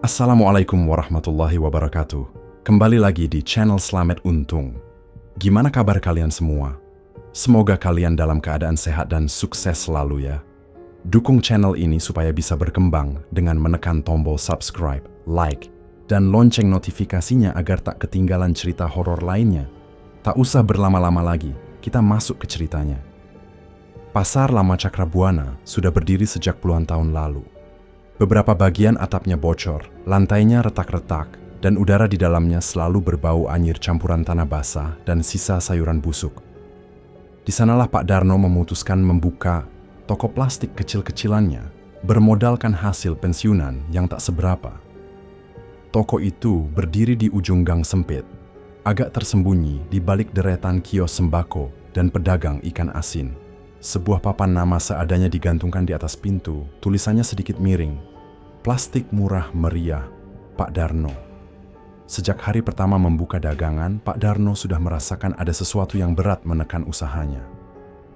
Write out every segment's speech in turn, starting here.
Assalamualaikum warahmatullahi wabarakatuh. Kembali lagi di channel Slamet Untung. Gimana kabar kalian semua? Semoga kalian dalam keadaan sehat dan sukses selalu ya. Dukung channel ini supaya bisa berkembang dengan menekan tombol subscribe, like, dan lonceng notifikasinya agar tak ketinggalan cerita horor lainnya. Tak usah berlama-lama lagi, kita masuk ke ceritanya. Pasar Lama Cakrabuana sudah berdiri sejak puluhan tahun lalu. Beberapa bagian atapnya bocor, lantainya retak-retak, dan udara di dalamnya selalu berbau anyir campuran tanah basah dan sisa sayuran busuk. Di sanalah Pak Darno memutuskan membuka toko plastik kecil-kecilannya, bermodalkan hasil pensiunan yang tak seberapa. Toko itu berdiri di ujung gang sempit, agak tersembunyi di balik deretan kios sembako dan pedagang ikan asin. Sebuah papan nama seadanya digantungkan di atas pintu, tulisannya sedikit miring. Plastik murah meriah, Pak Darno. Sejak hari pertama membuka dagangan, Pak Darno sudah merasakan ada sesuatu yang berat menekan usahanya.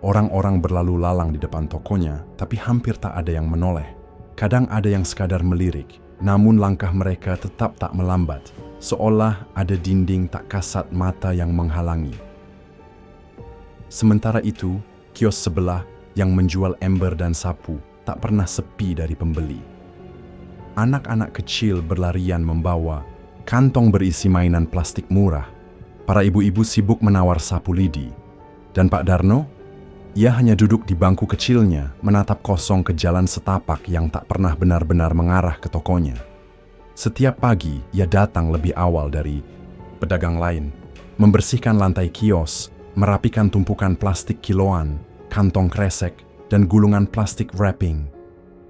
Orang-orang berlalu lalang di depan tokonya, tapi hampir tak ada yang menoleh. Kadang ada yang sekadar melirik, namun langkah mereka tetap tak melambat, seolah ada dinding tak kasat mata yang menghalangi. Sementara itu, kios sebelah yang menjual ember dan sapu tak pernah sepi dari pembeli. Anak-anak kecil berlarian membawa kantong berisi mainan plastik murah. Para ibu-ibu sibuk menawar sapu lidi. Dan Pak Darno, ia hanya duduk di bangku kecilnya menatap kosong ke jalan setapak yang tak pernah benar-benar mengarah ke tokonya. Setiap pagi ia datang lebih awal dari pedagang lain, membersihkan lantai kios, merapikan tumpukan plastik kiloan, kantong kresek, dan gulungan plastik wrapping,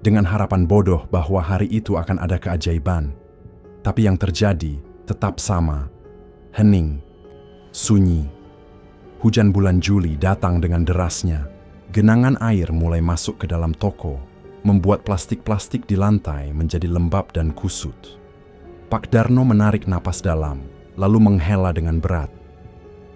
dengan harapan bodoh bahwa hari itu akan ada keajaiban. Tapi yang terjadi tetap sama, hening, sunyi. Hujan bulan Juli datang dengan derasnya. Genangan air mulai masuk ke dalam toko, membuat plastik-plastik di lantai menjadi lembab dan kusut. Pak Darno menarik napas dalam, lalu menghela dengan berat.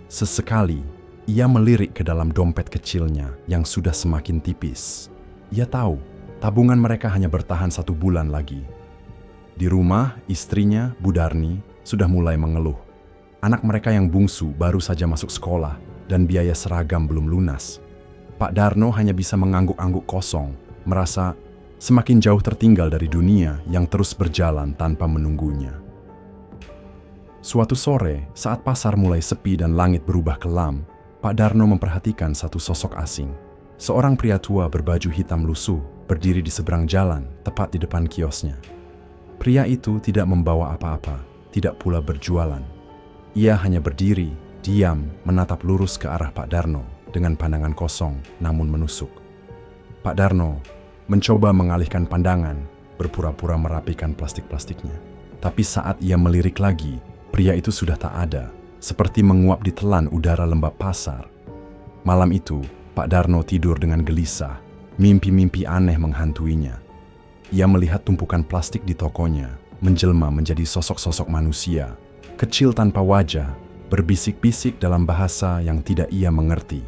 Sesekali, ia melirik ke dalam dompet kecilnya yang sudah semakin tipis. Ia tahu, tabungan mereka hanya bertahan 1 bulan lagi. Di rumah, istrinya, Bu Darni, sudah mulai mengeluh. Anak mereka yang bungsu baru saja masuk sekolah dan biaya seragam belum lunas. Pak Darno hanya bisa mengangguk-angguk kosong, merasa semakin jauh tertinggal dari dunia yang terus berjalan tanpa menunggunya. Suatu sore, saat pasar mulai sepi dan langit berubah kelam, Pak Darno memperhatikan satu sosok asing. Seorang pria tua berbaju hitam lusuh berdiri di seberang jalan, tepat di depan kiosnya. Pria itu tidak membawa apa-apa, tidak pula berjualan. Ia hanya berdiri, diam, menatap lurus ke arah Pak Darno dengan pandangan kosong namun menusuk. Pak Darno mencoba mengalihkan pandangan, berpura-pura merapikan plastik-plastiknya. Tapi saat ia melirik lagi, pria itu sudah tak ada, seperti menguap ditelan udara lembab pasar. Malam itu, Pak Darno tidur dengan gelisah. Mimpi-mimpi aneh menghantuinya. Ia melihat tumpukan plastik di tokonya, menjelma menjadi sosok-sosok manusia, kecil tanpa wajah, berbisik-bisik dalam bahasa yang tidak ia mengerti.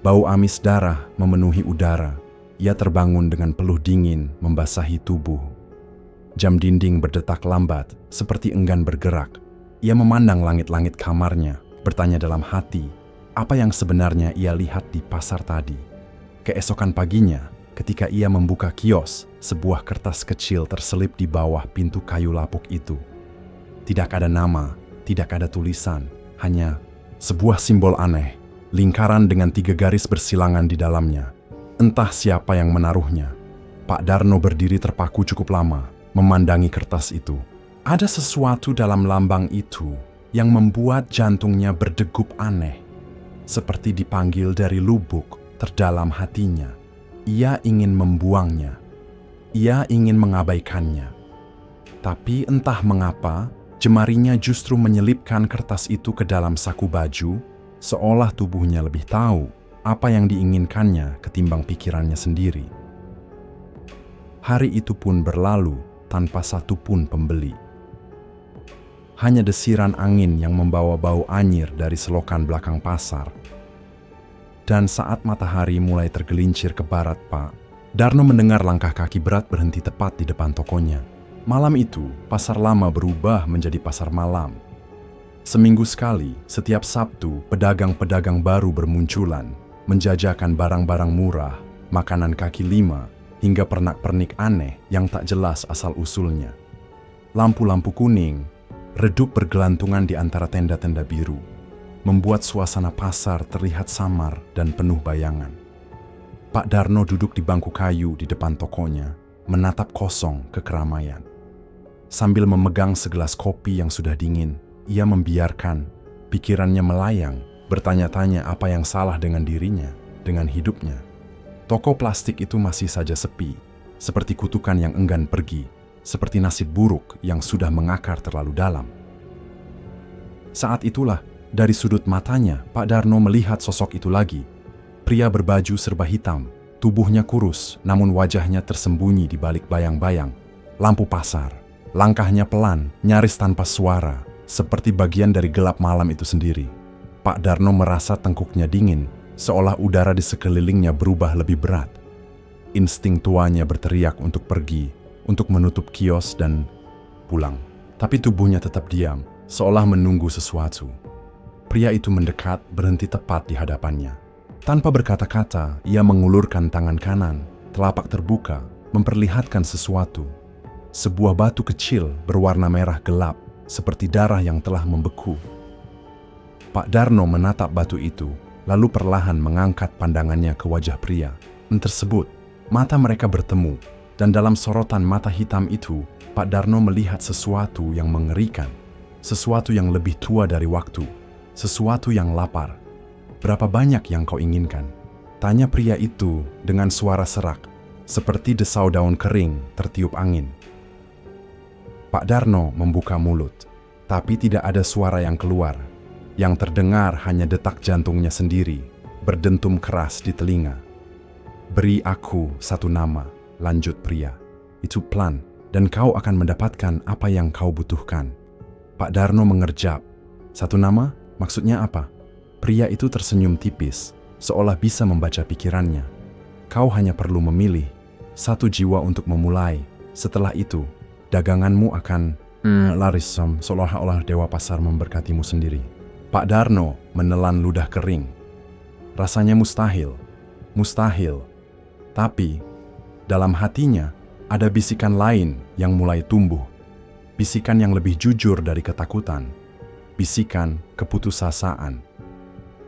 Bau amis darah memenuhi udara. Ia terbangun dengan peluh dingin membasahi tubuh. Jam dinding berdetak lambat, seperti enggan bergerak. Ia memandang langit-langit kamarnya, bertanya dalam hati, apa yang sebenarnya ia lihat di pasar tadi. Keesokan paginya, ketika ia membuka kios, sebuah kertas kecil terselip di bawah pintu kayu lapuk itu. Tidak ada nama, tidak ada tulisan, hanya sebuah simbol aneh, lingkaran dengan 3 garis bersilangan di dalamnya. Entah siapa yang menaruhnya. Pak Darno berdiri terpaku cukup lama, memandangi kertas itu. Ada sesuatu dalam lambang itu yang membuat jantungnya berdegup aneh. Seperti dipanggil dari lubuk terdalam hatinya. Ia ingin membuangnya. Ia ingin mengabaikannya. Tapi entah mengapa, jemarinya justru menyelipkan kertas itu ke dalam saku baju, seolah tubuhnya lebih tahu apa yang diinginkannya ketimbang pikirannya sendiri. Hari itu pun berlalu tanpa satu pun pembeli. Hanya desiran angin yang membawa bau anyir dari selokan belakang pasar. Dan saat matahari mulai tergelincir ke barat, Pak Darno mendengar langkah kaki berat berhenti tepat di depan tokonya. Malam itu, pasar lama berubah menjadi pasar malam. Seminggu sekali, setiap Sabtu, pedagang-pedagang baru bermunculan, menjajakan barang-barang murah, makanan kaki lima, hingga pernak-pernik aneh yang tak jelas asal-usulnya. Lampu-lampu kuning, redup bergelantungan di antara tenda-tenda biru, membuat suasana pasar terlihat samar dan penuh bayangan. Pak Darno duduk di bangku kayu di depan tokonya, menatap kosong ke keramaian. Sambil memegang segelas kopi yang sudah dingin, ia membiarkan pikirannya melayang, bertanya-tanya apa yang salah dengan dirinya, dengan hidupnya. Toko plastik itu masih saja sepi, seperti kutukan yang enggan pergi, seperti nasib buruk yang sudah mengakar terlalu dalam. Saat itulah, dari sudut matanya, Pak Darno melihat sosok itu lagi. Pria berbaju serba hitam, tubuhnya kurus, namun wajahnya tersembunyi di balik bayang-bayang. Lampu pasar, langkahnya pelan, nyaris tanpa suara, seperti bagian dari gelap malam itu sendiri. Pak Darno merasa tengkuknya dingin, seolah udara di sekelilingnya berubah lebih berat. Insting tuanya berteriak untuk pergi, untuk menutup kios dan pulang. Tapi tubuhnya tetap diam, seolah menunggu sesuatu. Pria itu mendekat, berhenti tepat di hadapannya. Tanpa berkata-kata, ia mengulurkan tangan kanan, telapak terbuka, memperlihatkan sesuatu. Sebuah batu kecil berwarna merah gelap, seperti darah yang telah membeku. Pak Darno menatap batu itu, lalu perlahan mengangkat pandangannya ke wajah pria tersebut. Mata mereka bertemu, dan dalam sorotan mata hitam itu, Pak Darno melihat sesuatu yang mengerikan. Sesuatu yang lebih tua dari waktu, sesuatu yang lapar. "Berapa banyak yang kau inginkan?" tanya pria itu dengan suara serak, seperti desau daun kering tertiup angin. Pak Darno membuka mulut, tapi tidak ada suara yang keluar. Yang terdengar hanya detak jantungnya sendiri, berdentum keras di telinga. "Beri aku satu nama," lanjut pria. "Itu plan, dan kau akan mendapatkan apa yang kau butuhkan." Pak Darno mengerjap. "Satu nama? Maksudnya apa?" Pria itu tersenyum tipis, seolah bisa membaca pikirannya. "Kau hanya perlu memilih satu jiwa untuk memulai. Setelah itu, daganganmu akan laris seolah-olah dewa pasar memberkatimu sendiri." Pak Darno menelan ludah kering. Rasanya mustahil. Mustahil. Tapi, dalam hatinya ada bisikan lain yang mulai tumbuh. Bisikan yang lebih jujur dari ketakutan. Bisikan keputusasaan.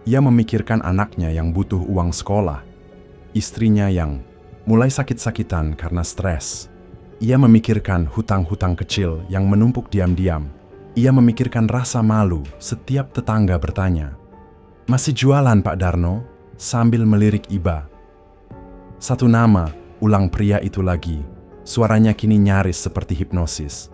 Ia memikirkan anaknya yang butuh uang sekolah, istrinya yang mulai sakit-sakitan karena stres. Ia memikirkan hutang-hutang kecil yang menumpuk diam-diam. Ia memikirkan rasa malu setiap tetangga bertanya, "Masih jualan Pak Darno?" sambil melirik iba. "Satu nama," ulang pria itu lagi. Suaranya kini nyaris seperti hipnosis.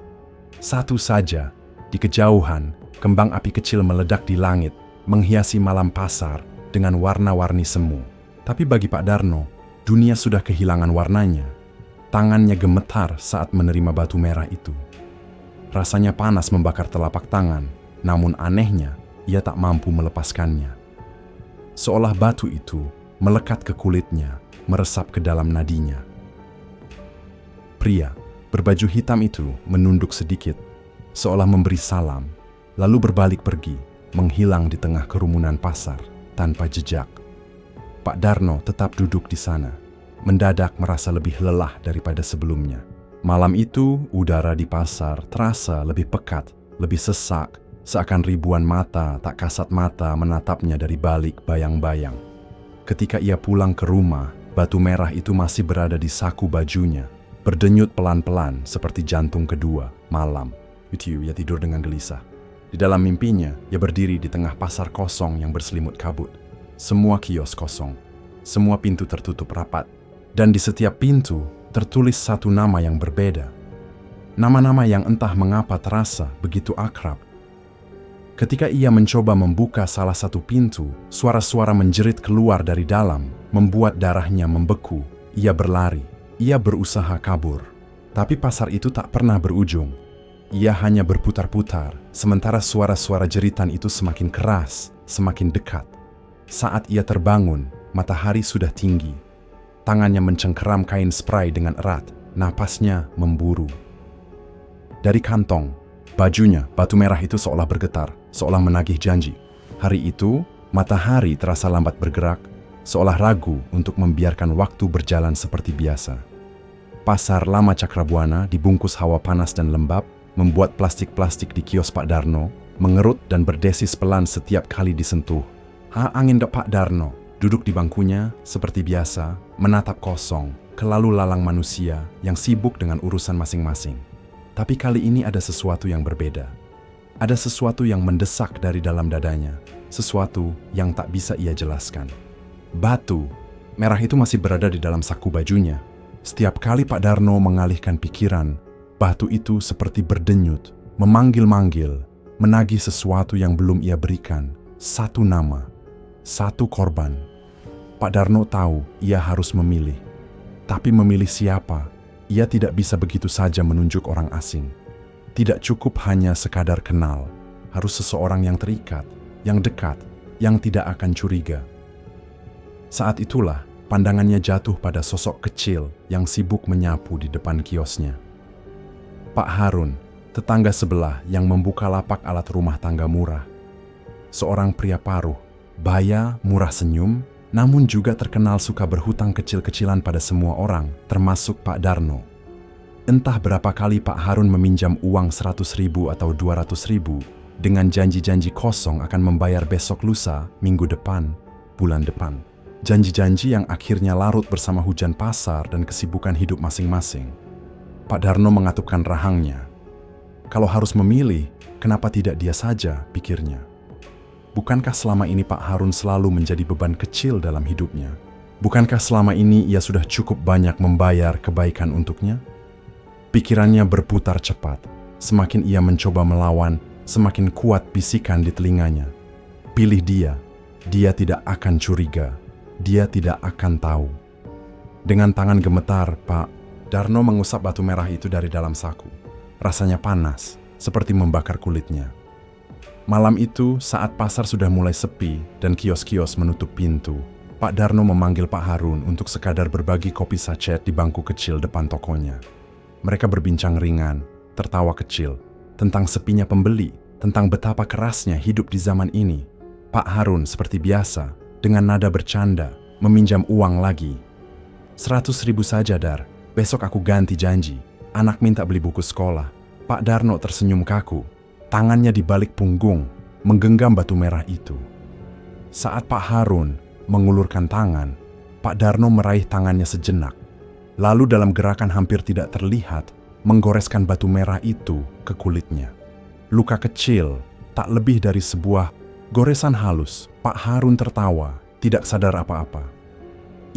"Satu saja." Di kejauhan, kembang api kecil meledak di langit, menghiasi malam pasar dengan warna-warni semu. Tapi bagi Pak Darno, dunia sudah kehilangan warnanya. Tangannya gemetar saat menerima batu merah itu. Rasanya panas membakar telapak tangan, namun anehnya, ia tak mampu melepaskannya. Seolah batu itu melekat ke kulitnya, meresap ke dalam nadinya. Pria berbaju hitam itu menunduk sedikit, seolah memberi salam, lalu berbalik pergi, menghilang di tengah kerumunan pasar tanpa jejak. Pak Darno tetap duduk di sana, mendadak merasa lebih lelah daripada sebelumnya. Malam itu, udara di pasar terasa lebih pekat, lebih sesak, seakan ribuan mata tak kasat mata menatapnya dari balik bayang-bayang. Ketika ia pulang ke rumah, batu merah itu masih berada di saku bajunya, berdenyut pelan-pelan seperti jantung kedua malam. Ia tidur dengan gelisah. Di dalam mimpinya, ia berdiri di tengah pasar kosong yang berselimut kabut. Semua kios kosong, semua pintu tertutup rapat, dan di setiap pintu tertulis satu nama yang berbeda. Nama-nama yang entah mengapa terasa begitu akrab. Ketika ia mencoba membuka salah satu pintu, suara-suara menjerit keluar dari dalam, membuat darahnya membeku. Ia berlari, ia berusaha kabur. Tapi pasar itu tak pernah berujung. Ia hanya berputar-putar, sementara suara-suara jeritan itu semakin keras, semakin dekat. Saat ia terbangun, matahari sudah tinggi. Tangannya mencengkeram kain spray dengan erat, napasnya memburu. Dari kantong, bajunya, batu merah itu seolah bergetar, seolah menagih janji. Hari itu, matahari terasa lambat bergerak, seolah ragu untuk membiarkan waktu berjalan seperti biasa. Pasar Lama Cakrabuana dibungkus hawa panas dan lembab, membuat plastik-plastik di kios Pak Darno mengerut dan berdesis pelan setiap kali disentuh. Angin Pak Darno duduk di bangkunya seperti biasa, menatap kosong ke lalu lalang manusia yang sibuk dengan urusan masing-masing. Tapi kali ini ada sesuatu yang berbeda. Ada sesuatu yang mendesak dari dalam dadanya, sesuatu yang tak bisa ia jelaskan. Batu merah itu masih berada di dalam saku bajunya. Setiap kali Pak Darno mengalihkan pikiran, batu itu seperti berdenyut, memanggil-manggil, menagih sesuatu yang belum ia berikan. Satu nama, satu korban. Pak Darno tahu ia harus memilih. Tapi memilih siapa? Ia tidak bisa begitu saja menunjuk orang asing. Tidak cukup hanya sekadar kenal. Harus seseorang yang terikat, yang dekat, yang tidak akan curiga. Saat itulah pandangannya jatuh pada sosok kecil yang sibuk menyapu di depan kiosnya. Pak Harun, tetangga sebelah yang membuka lapak alat rumah tangga murah. Seorang pria paruh, baya, murah senyum, namun juga terkenal suka berhutang kecil-kecilan pada semua orang, termasuk Pak Darno. Entah berapa kali Pak Harun meminjam uang 100.000 atau 200.000 dengan janji-janji kosong akan membayar besok lusa, minggu depan, bulan depan. Janji-janji yang akhirnya larut bersama hujan pasar dan kesibukan hidup masing-masing. Pak Darno mengatupkan rahangnya. Kalau harus memilih, kenapa tidak dia saja, pikirnya. Bukankah selama ini Pak Harun selalu menjadi beban kecil dalam hidupnya? Bukankah selama ini ia sudah cukup banyak membayar kebaikan untuknya? Pikirannya berputar cepat. Semakin ia mencoba melawan, semakin kuat bisikan di telinganya. Pilih dia tidak akan curiga, dia tidak akan tahu. Dengan tangan gemetar, Pak Darno mengusap batu merah itu dari dalam saku. Rasanya panas, seperti membakar kulitnya. Malam itu, saat pasar sudah mulai sepi dan kios-kios menutup pintu, Pak Darno memanggil Pak Harun untuk sekadar berbagi kopi sachet di bangku kecil depan tokonya. Mereka berbincang ringan, tertawa kecil, tentang sepinya pembeli, tentang betapa kerasnya hidup di zaman ini. Pak Harun seperti biasa, dengan nada bercanda, meminjam uang lagi. 100.000 saja, Dar. Besok aku ganti janji. Anak minta beli buku sekolah. Pak Darno tersenyum kaku. Tangannya di balik punggung, menggenggam batu merah itu. Saat Pak Harun mengulurkan tangan, Pak Darno meraih tangannya sejenak. Lalu dalam gerakan hampir tidak terlihat, menggoreskan batu merah itu ke kulitnya. Luka kecil, tak lebih dari sebuah goresan halus. Pak Harun tertawa, tidak sadar apa-apa.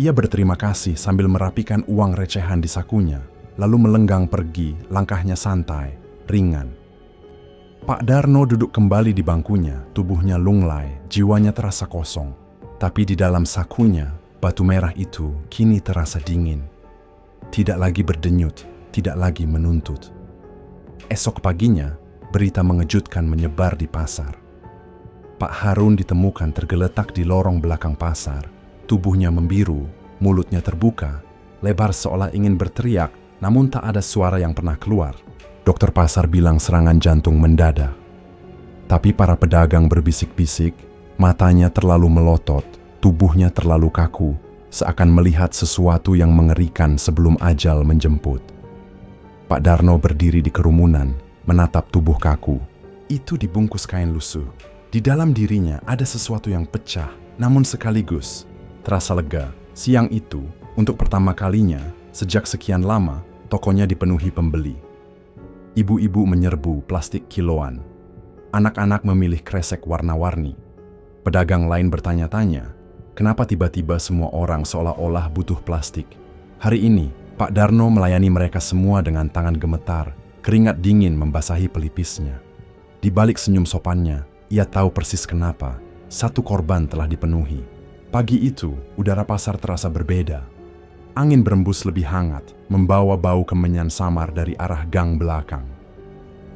Ia berterima kasih sambil merapikan uang recehan di sakunya, lalu melenggang pergi, langkahnya santai, ringan. Pak Darno duduk kembali di bangkunya, tubuhnya lunglai, jiwanya terasa kosong. Tapi di dalam sakunya, batu merah itu kini terasa dingin. Tidak lagi berdenyut, tidak lagi menuntut. Esok paginya, berita mengejutkan menyebar di pasar. Pak Harun ditemukan tergeletak di lorong belakang pasar. Tubuhnya membiru, mulutnya terbuka, lebar seolah ingin berteriak, namun tak ada suara yang pernah keluar. Dokter pasar bilang serangan jantung mendadak. Tapi para pedagang berbisik-bisik, matanya terlalu melotot, tubuhnya terlalu kaku, seakan melihat sesuatu yang mengerikan sebelum ajal menjemput. Pak Darno berdiri di kerumunan, menatap tubuh kaku. Itu dibungkus kain lusuh. Di dalam dirinya ada sesuatu yang pecah, namun sekaligus terasa lega. Siang itu, untuk pertama kalinya, sejak sekian lama, tokonya dipenuhi pembeli. Ibu-ibu menyerbu plastik kiloan. Anak-anak memilih kresek warna-warni. Pedagang lain bertanya-tanya, kenapa tiba-tiba semua orang seolah-olah butuh plastik? Hari ini, Pak Darno melayani mereka semua dengan tangan gemetar, keringat dingin membasahi pelipisnya. Di balik senyum sopannya, ia tahu persis kenapa. Satu korban telah dipenuhi. Pagi itu, udara pasar terasa berbeda. Angin berembus lebih hangat, membawa bau kemenyan samar dari arah gang belakang.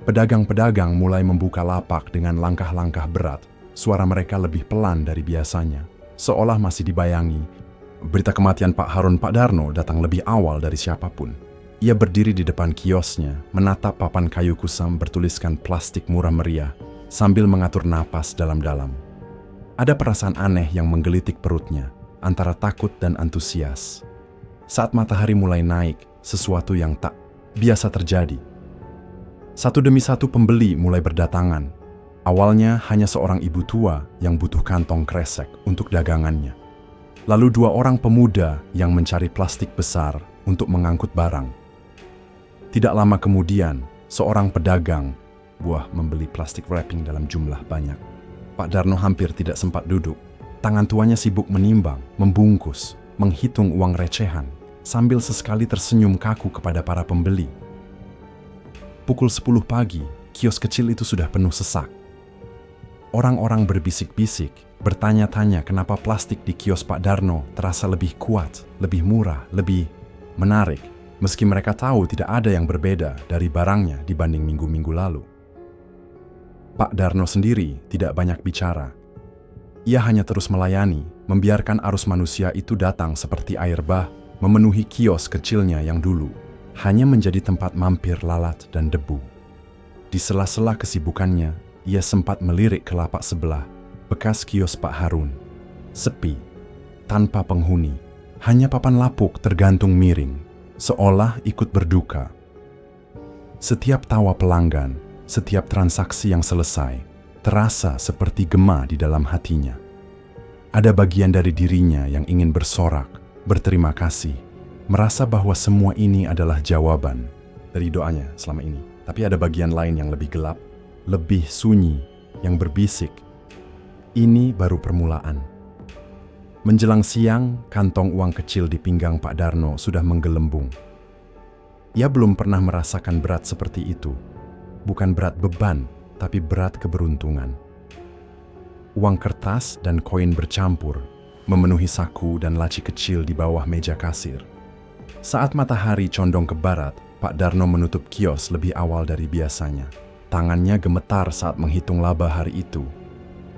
Pedagang-pedagang mulai membuka lapak dengan langkah-langkah berat. Suara mereka lebih pelan dari biasanya, seolah masih dibayangi. Berita kematian Pak Harun Pak Darno datang lebih awal dari siapapun. Ia berdiri di depan kiosnya, menatap papan kayu kusam bertuliskan plastik murah meriah, sambil mengatur napas dalam-dalam. Ada perasaan aneh yang menggelitik perutnya, antara takut dan antusias. Saat matahari mulai naik, sesuatu yang tak biasa terjadi. Satu demi satu pembeli mulai berdatangan. Awalnya hanya seorang ibu tua yang butuh kantong kresek untuk dagangannya. Lalu dua orang pemuda yang mencari plastik besar untuk mengangkut barang. Tidak lama kemudian, seorang pedagang buah membeli plastik wrapping dalam jumlah banyak. Pak Darno hampir tidak sempat duduk. Tangan tuanya sibuk menimbang, membungkus, menghitung uang recehan, sambil sesekali tersenyum kaku kepada para pembeli. Pukul 10 pagi, kios kecil itu sudah penuh sesak. Orang-orang berbisik-bisik, bertanya-tanya kenapa plastik di kios Pak Darno terasa lebih kuat, lebih murah, lebih menarik, meski mereka tahu tidak ada yang berbeda dari barangnya dibanding minggu-minggu lalu. Pak Darno sendiri tidak banyak bicara. Ia hanya terus melayani, membiarkan arus manusia itu datang seperti air bah, memenuhi kios kecilnya yang dulu hanya menjadi tempat mampir lalat dan debu. Di sela-sela kesibukannya, ia sempat melirik ke lapak sebelah, bekas kios Pak Harun. Sepi, tanpa penghuni, hanya papan lapuk tergantung miring, seolah ikut berduka. Setiap tawa pelanggan, setiap transaksi yang selesai, terasa seperti gema di dalam hatinya. Ada bagian dari dirinya yang ingin bersorak, berterima kasih, merasa bahwa semua ini adalah jawaban dari doanya selama ini. Tapi ada bagian lain yang lebih gelap, lebih sunyi, yang berbisik, ini baru permulaan. Menjelang siang, kantong uang kecil di pinggang Pak Darno sudah menggelembung. Ia belum pernah merasakan berat seperti itu. Bukan berat beban, tapi berat keberuntungan. Uang kertas dan koin bercampur, memenuhi saku dan laci kecil di bawah meja kasir. Saat matahari condong ke barat, Pak Darno menutup kios lebih awal dari biasanya. Tangannya gemetar saat menghitung laba hari itu.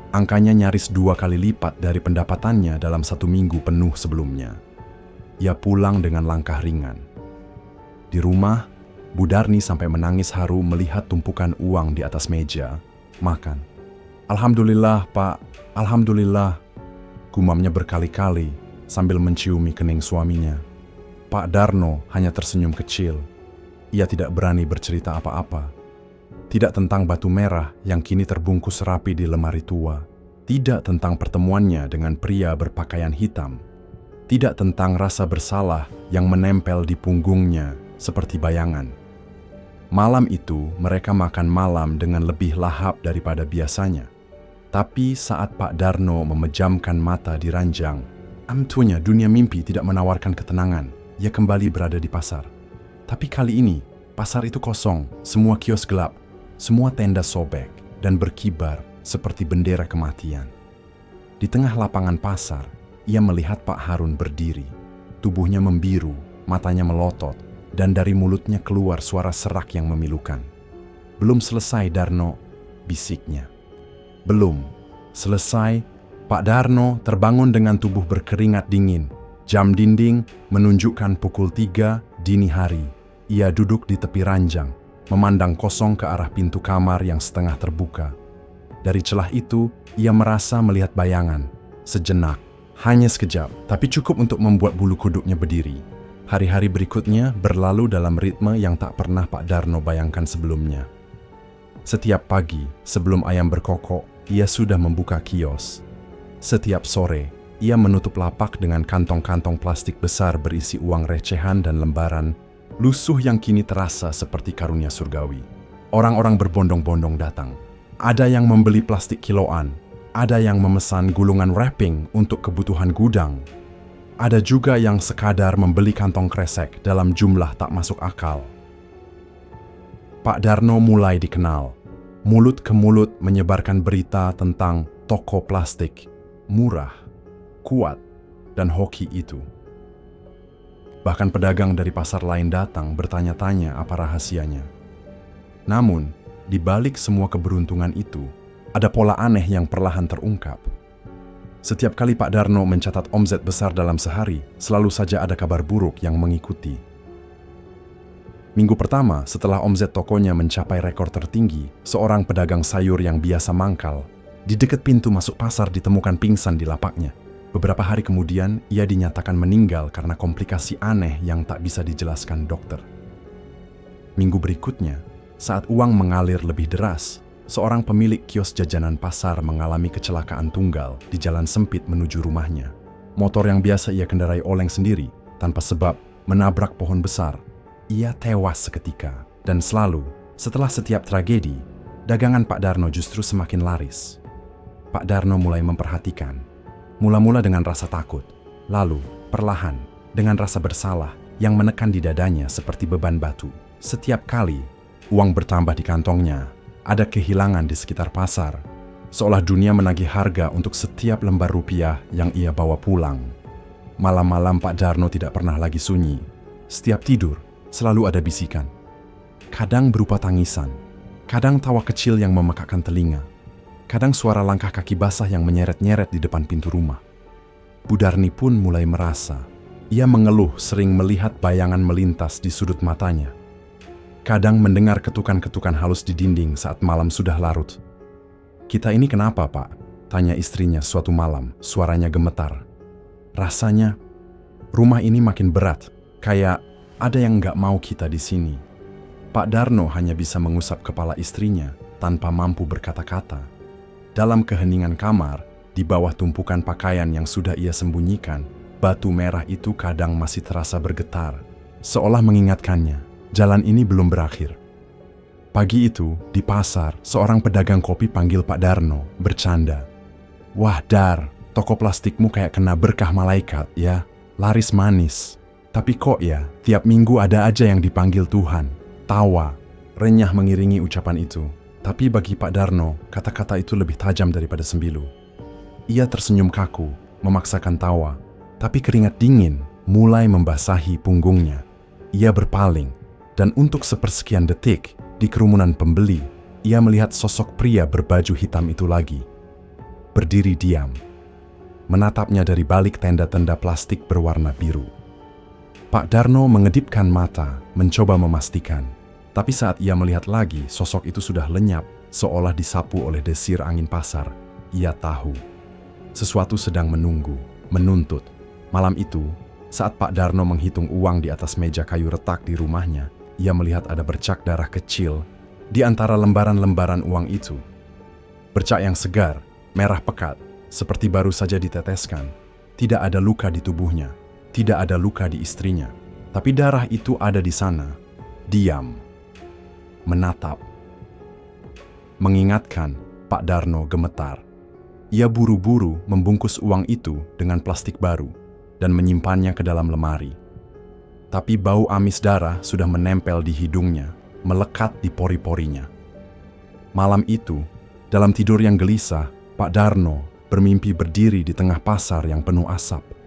Angkanya nyaris 2 kali lipat dari pendapatannya dalam 1 minggu penuh sebelumnya. Ia pulang dengan langkah ringan. Di rumah, Bu Darni sampai menangis haru melihat tumpukan uang di atas meja. Makan. "Alhamdulillah, Pak. Alhamdulillah," gumamnya berkali-kali sambil menciumi kening suaminya. Pak Darno hanya tersenyum kecil. Ia tidak berani bercerita apa-apa. Tidak tentang batu merah yang kini terbungkus rapi di lemari tua. Tidak tentang pertemuannya dengan pria berpakaian hitam. Tidak tentang rasa bersalah yang menempel di punggungnya seperti bayangan. Malam itu mereka makan malam dengan lebih lahap daripada biasanya. Tapi saat Pak Darno memejamkan mata di ranjang, amtunya dunia mimpi tidak menawarkan ketenangan. Ia kembali berada di pasar. Tapi kali ini, pasar itu kosong, semua kios gelap. Semua tenda sobek dan berkibar seperti bendera kematian. Di tengah lapangan pasar, ia melihat Pak Harun berdiri. Tubuhnya membiru, matanya melotot, dan dari mulutnya keluar suara serak yang memilukan. "Belum selesai, Darno," bisiknya. Belum selesai, Pak Darno terbangun dengan tubuh berkeringat dingin. Jam dinding menunjukkan pukul 3 dini hari. Ia duduk di tepi ranjang, memandang kosong ke arah pintu kamar yang setengah terbuka. Dari celah itu, ia merasa melihat bayangan. Sejenak, hanya sekejap, tapi cukup untuk membuat bulu kuduknya berdiri. Hari-hari berikutnya berlalu dalam ritme yang tak pernah Pak Darno bayangkan sebelumnya. Setiap pagi, sebelum ayam berkokok, ia sudah membuka kios. Setiap sore, ia menutup lapak dengan kantong-kantong plastik besar berisi uang recehan dan lembaran lusuh yang kini terasa seperti karunia surgawi. Orang-orang berbondong-bondong datang. Ada yang membeli plastik kiloan, ada yang memesan gulungan wrapping untuk kebutuhan gudang. Ada juga yang sekadar membeli kantong kresek dalam jumlah tak masuk akal. Pak Darno mulai dikenal. Mulut ke mulut menyebarkan berita tentang toko plastik, murah, kuat, dan hoki itu. Bahkan pedagang dari pasar lain datang bertanya-tanya apa rahasianya. Namun, di balik semua keberuntungan itu, ada pola aneh yang perlahan terungkap. Setiap kali Pak Darno mencatat omset besar dalam sehari, selalu saja ada kabar buruk yang mengikuti. Minggu pertama setelah omset tokonya mencapai rekor tertinggi, seorang pedagang sayur yang biasa mangkal di dekat pintu masuk pasar ditemukan pingsan di lapaknya. Beberapa hari kemudian, ia dinyatakan meninggal karena komplikasi aneh yang tak bisa dijelaskan dokter. Minggu berikutnya, saat uang mengalir lebih deras, seorang pemilik kios jajanan pasar mengalami kecelakaan tunggal di jalan sempit menuju rumahnya. Motor yang biasa ia kendarai oleng sendiri, tanpa sebab, menabrak pohon besar. Ia tewas seketika, dan selalu, setelah setiap tragedi, dagangan Pak Darno justru semakin laris. Pak Darno mulai memperhatikan, mula-mula dengan rasa takut, lalu perlahan dengan rasa bersalah yang menekan di dadanya seperti beban batu. Setiap kali uang bertambah di kantongnya, ada kehilangan di sekitar pasar, seolah dunia menagih harga untuk setiap lembar rupiah yang ia bawa pulang. Malam-malam Pak Darno tidak pernah lagi sunyi. Setiap tidur, selalu ada bisikan. Kadang berupa tangisan, kadang tawa kecil yang memekakkan telinga, kadang suara langkah kaki basah yang menyeret-nyeret di depan pintu rumah. Bu Darni pun mulai merasa. Ia mengeluh sering melihat bayangan melintas di sudut matanya. Kadang mendengar ketukan-ketukan halus di dinding saat malam sudah larut. "Kita ini kenapa, Pak?" tanya istrinya suatu malam, suaranya gemetar. Rasanya, rumah ini makin berat, kayak ada yang nggak mau kita di sini. Pak Darno hanya bisa mengusap kepala istrinya tanpa mampu berkata-kata. Dalam keheningan kamar, di bawah tumpukan pakaian yang sudah ia sembunyikan, batu merah itu kadang masih terasa bergetar, seolah mengingatkannya, jalan ini belum berakhir. Pagi itu, di pasar, seorang pedagang kopi panggil Pak Darno, bercanda. "Wah Dar, toko plastikmu kayak kena berkah malaikat ya, laris manis. Tapi kok ya, tiap minggu ada aja yang dipanggil Tuhan." Tawa, renyah mengiringi ucapan itu. Tapi bagi Pak Darno, kata-kata itu lebih tajam daripada sembilu. Ia tersenyum kaku, memaksakan tawa. Tapi keringat dingin mulai membasahi punggungnya. Ia berpaling, dan untuk sepersekian detik, di kerumunan pembeli, ia melihat sosok pria berbaju hitam itu lagi. Berdiri diam, menatapnya dari balik tenda-tenda plastik berwarna biru. Pak Darno mengedipkan mata, mencoba memastikan. Tapi saat ia melihat lagi, sosok itu sudah lenyap, seolah disapu oleh desir angin pasar. Ia tahu, sesuatu sedang menunggu, menuntut. Malam itu, saat Pak Darno menghitung uang di atas meja kayu retak di rumahnya, ia melihat ada bercak darah kecil di antara lembaran-lembaran uang itu. Bercak yang segar, merah pekat, seperti baru saja diteteskan. Tidak ada luka di tubuhnya. Tidak ada luka di istrinya, tapi darah itu ada di sana, diam, menatap. Mengingatkan, Pak Darno gemetar. Ia buru-buru membungkus uang itu dengan plastik baru dan menyimpannya ke dalam lemari. Tapi bau amis darah sudah menempel di hidungnya, melekat di pori-porinya. Malam itu, dalam tidur yang gelisah, Pak Darno bermimpi berdiri di tengah pasar yang penuh asap.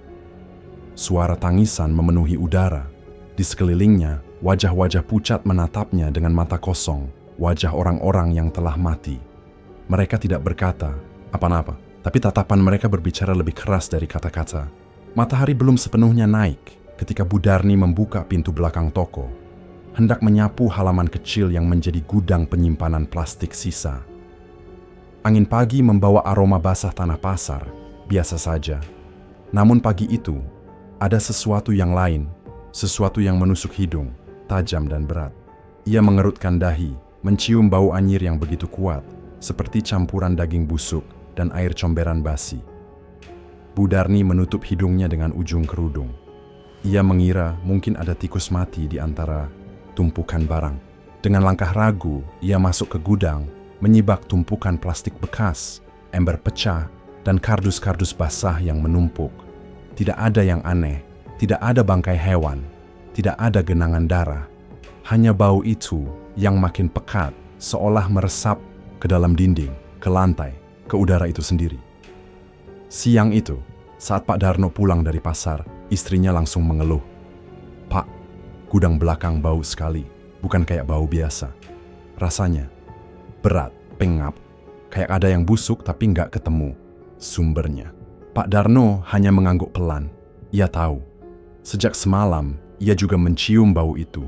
Suara tangisan memenuhi udara. Di sekelilingnya, wajah-wajah pucat menatapnya dengan mata kosong, wajah orang-orang yang telah mati. Mereka tidak berkata apa-apa, tapi tatapan mereka berbicara lebih keras dari kata-kata. Matahari belum sepenuhnya naik ketika Bu Darni membuka pintu belakang toko, hendak menyapu halaman kecil yang menjadi gudang penyimpanan plastik sisa. Angin pagi membawa aroma basah tanah pasar, biasa saja. Namun pagi itu, ada sesuatu yang lain, sesuatu yang menusuk hidung, tajam dan berat. Ia mengerutkan dahi, mencium bau anyir yang begitu kuat, seperti campuran daging busuk dan air comberan basi. Bu Darni menutup hidungnya dengan ujung kerudung. Ia mengira mungkin ada tikus mati di antara tumpukan barang. Dengan langkah ragu, ia masuk ke gudang, menyibak tumpukan plastik bekas, ember pecah, dan kardus-kardus basah yang menumpuk. Tidak ada yang aneh, tidak ada bangkai hewan, tidak ada genangan darah. Hanya bau itu yang makin pekat, seolah meresap ke dalam dinding, ke lantai, ke udara itu sendiri. Siang itu, saat Pak Darno pulang dari pasar, istrinya langsung mengeluh. "Pak, gudang belakang bau sekali, bukan kayak bau biasa. Rasanya berat, pengap, kayak ada yang busuk tapi nggak ketemu sumbernya." Pak Darno hanya mengangguk pelan. Ia tahu, sejak semalam ia juga mencium bau itu.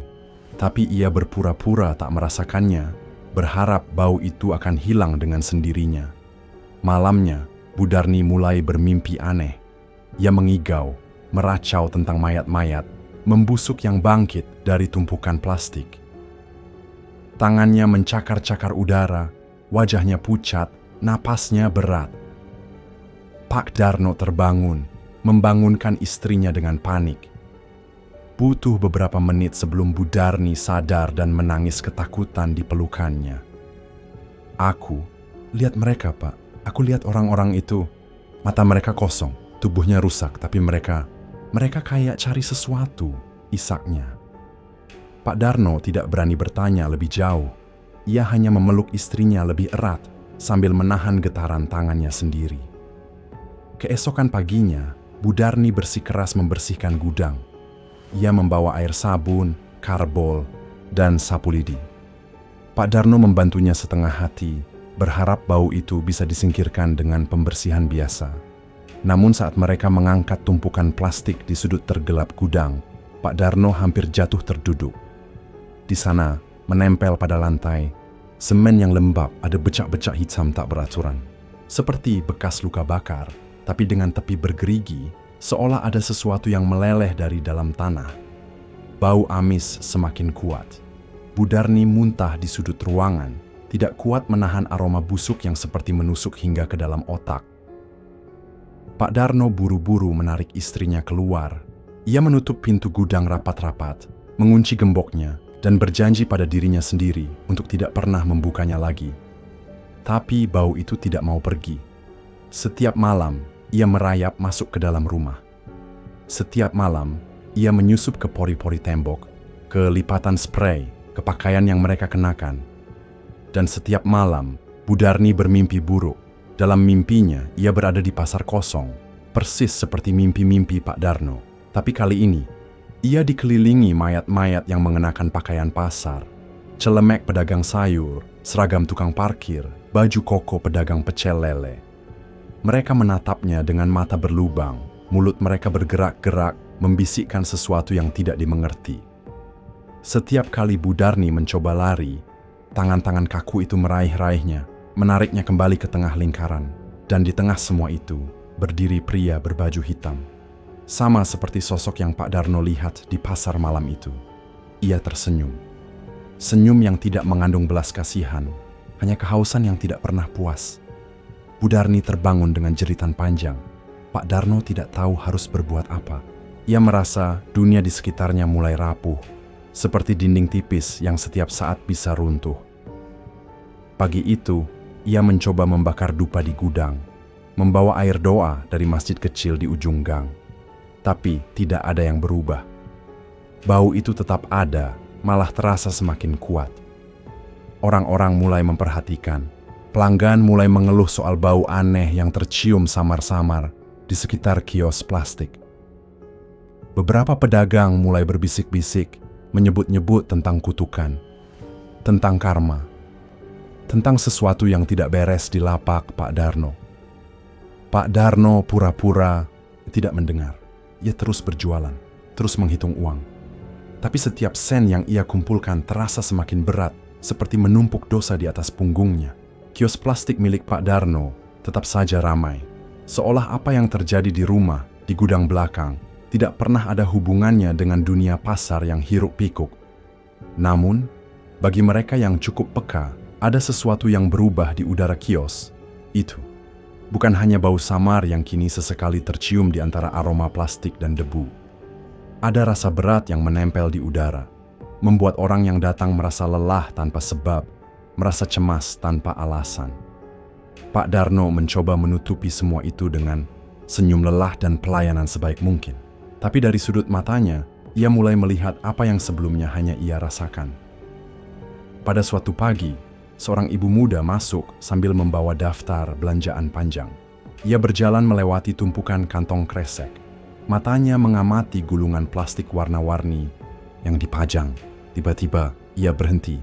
Tapi ia berpura-pura tak merasakannya, berharap bau itu akan hilang dengan sendirinya. Malamnya, Bu Darni mulai bermimpi aneh. Ia mengigau, meracau tentang mayat-mayat, membusuk yang bangkit dari tumpukan plastik. Tangannya mencakar-cakar udara, wajahnya pucat, napasnya berat. Pak Darno terbangun, membangunkan istrinya dengan panik. Butuh beberapa menit sebelum Bu Darni sadar dan menangis ketakutan di pelukannya. Aku lihat mereka, Pak. Aku lihat orang-orang itu. Mata mereka kosong, tubuhnya rusak, tapi mereka kayak cari sesuatu, isaknya. Pak Darno tidak berani bertanya lebih jauh. Ia hanya memeluk istrinya lebih erat sambil menahan getaran tangannya sendiri. Keesokan paginya, Bu Darni bersikeras membersihkan gudang. Ia membawa air sabun, karbol, dan sapu lidi. Pak Darno membantunya setengah hati, berharap bau itu bisa disingkirkan dengan pembersihan biasa. Namun saat mereka mengangkat tumpukan plastik di sudut tergelap gudang, Pak Darno hampir jatuh terduduk. Di sana, menempel pada lantai, semen yang lembab ada becak-becak hitam tak beraturan. Seperti bekas luka bakar, tapi dengan tepi bergerigi, seolah ada sesuatu yang meleleh dari dalam tanah. Bau amis semakin kuat. Bu Darni muntah di sudut ruangan, tidak kuat menahan aroma busuk yang seperti menusuk hingga ke dalam otak. Pak Darno buru-buru menarik istrinya keluar. Ia menutup pintu gudang rapat-rapat, mengunci gemboknya, dan berjanji pada dirinya sendiri untuk tidak pernah membukanya lagi. Tapi bau itu tidak mau pergi. Setiap malam, ia merayap masuk ke dalam rumah. Setiap malam, ia menyusup ke pori-pori tembok, ke lipatan spray, ke pakaian yang mereka kenakan. Dan setiap malam, Bu Darni bermimpi buruk. Dalam mimpinya, ia berada di pasar kosong, persis seperti mimpi-mimpi Pak Darno. Tapi kali ini, ia dikelilingi mayat-mayat yang mengenakan pakaian pasar, celemek pedagang sayur, seragam tukang parkir, baju koko pedagang pecel lele. Mereka menatapnya dengan mata berlubang, mulut mereka bergerak-gerak, membisikkan sesuatu yang tidak dimengerti. Setiap kali Bu Darni mencoba lari, tangan-tangan kaku itu meraih-raihnya, menariknya kembali ke tengah lingkaran. Dan di tengah semua itu, berdiri pria berbaju hitam. Sama seperti sosok yang Pak Darno lihat di pasar malam itu. Ia tersenyum. Senyum yang tidak mengandung belas kasihan, hanya kehausan yang tidak pernah puas. Bu Darni terbangun dengan jeritan panjang. Pak Darno tidak tahu harus berbuat apa. Ia merasa dunia di sekitarnya mulai rapuh, seperti dinding tipis yang setiap saat bisa runtuh. Pagi itu, ia mencoba membakar dupa di gudang, membawa air doa dari masjid kecil di ujung gang. Tapi tidak ada yang berubah. Bau itu tetap ada, malah terasa semakin kuat. Orang-orang mulai memperhatikan. Pelanggan mulai mengeluh soal bau aneh yang tercium samar-samar di sekitar kios plastik. Beberapa pedagang mulai berbisik-bisik, menyebut-nyebut tentang kutukan, tentang karma, tentang sesuatu yang tidak beres di lapak Pak Darno. Pak Darno pura-pura tidak mendengar. Ia terus berjualan, terus menghitung uang. Tapi setiap sen yang ia kumpulkan terasa semakin berat, seperti menumpuk dosa di atas punggungnya. Kios plastik milik Pak Darno tetap saja ramai, seolah apa yang terjadi di rumah, di gudang belakang, tidak pernah ada hubungannya dengan dunia pasar yang hiruk-pikuk. Namun, bagi mereka yang cukup peka, ada sesuatu yang berubah di udara kios. Itu bukan hanya bau samar yang kini sesekali tercium di antara aroma plastik dan debu. Ada rasa berat yang menempel di udara, membuat orang yang datang merasa lelah tanpa sebab, merasa cemas tanpa alasan. Pak Darno mencoba menutupi semua itu dengan senyum lelah dan pelayanan sebaik mungkin. Tapi dari sudut matanya, ia mulai melihat apa yang sebelumnya hanya ia rasakan. Pada suatu pagi, seorang ibu muda masuk sambil membawa daftar belanjaan panjang. Ia berjalan melewati tumpukan kantong kresek. Matanya mengamati gulungan plastik warna-warni yang dipajang. Tiba-tiba, ia berhenti.